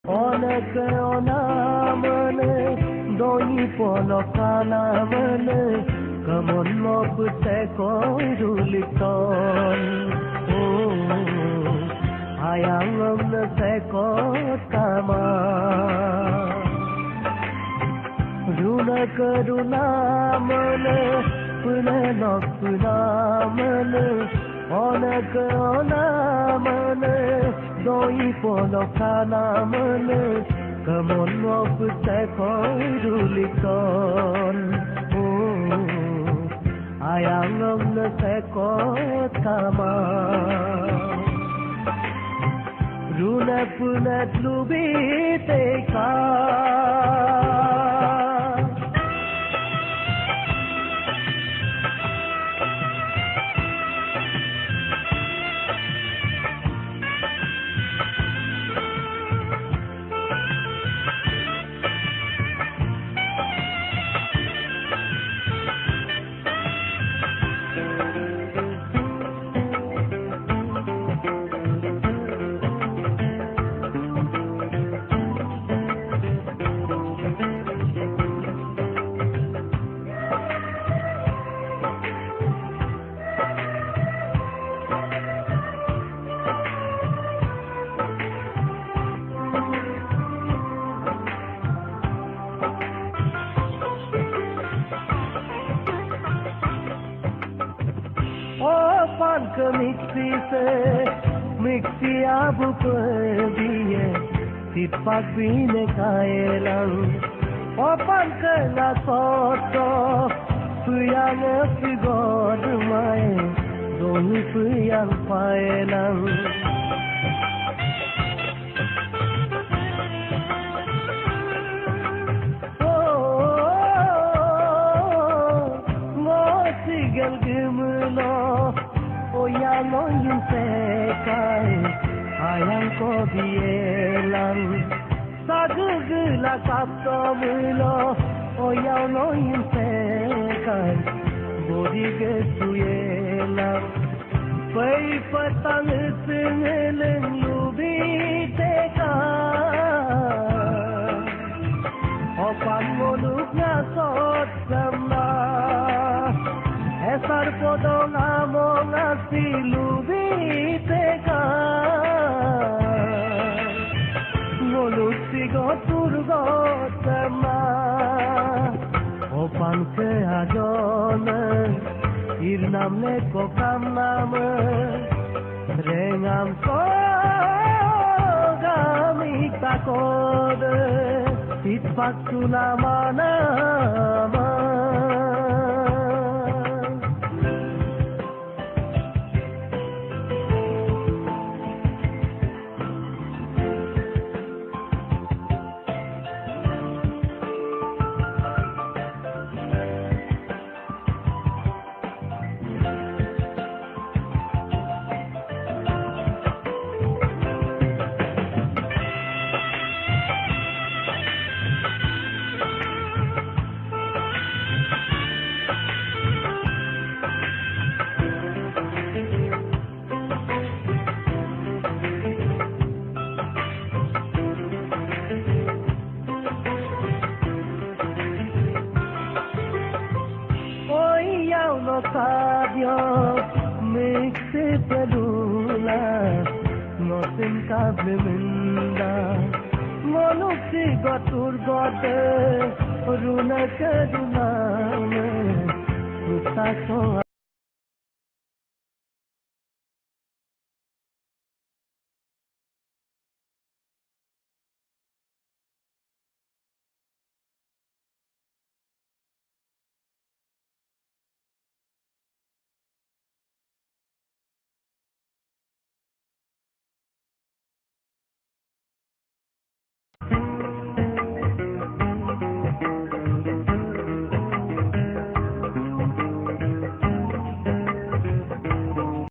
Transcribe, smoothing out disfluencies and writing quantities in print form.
Onake onamane doi polokanamane kamon mopte koirulikon ayangam sekot kama runa karunamane punanappunamane onake onamane doi polokanamane kamon mopte koirulikon ayangam sekot kama runa punat lubiteka pan ke mixi abu diye tipak bine kaelang pan ke la soto puyang sigod mai doni puyang paelang sigal gimno yang oyun sekai ayang ko bielang sagugla kapto mulo yang oyun sekai bodige suyelang pai patang singeleng lubi teka opan molukna sot sama esar podong among asilubiteka mulut sigotur gotama opan ke adone irnamne kokam nama rengam ko gami takode itpak sunamana Sabio mixi pelula notin kable minda monuksi gotur gote runa kaduna utaso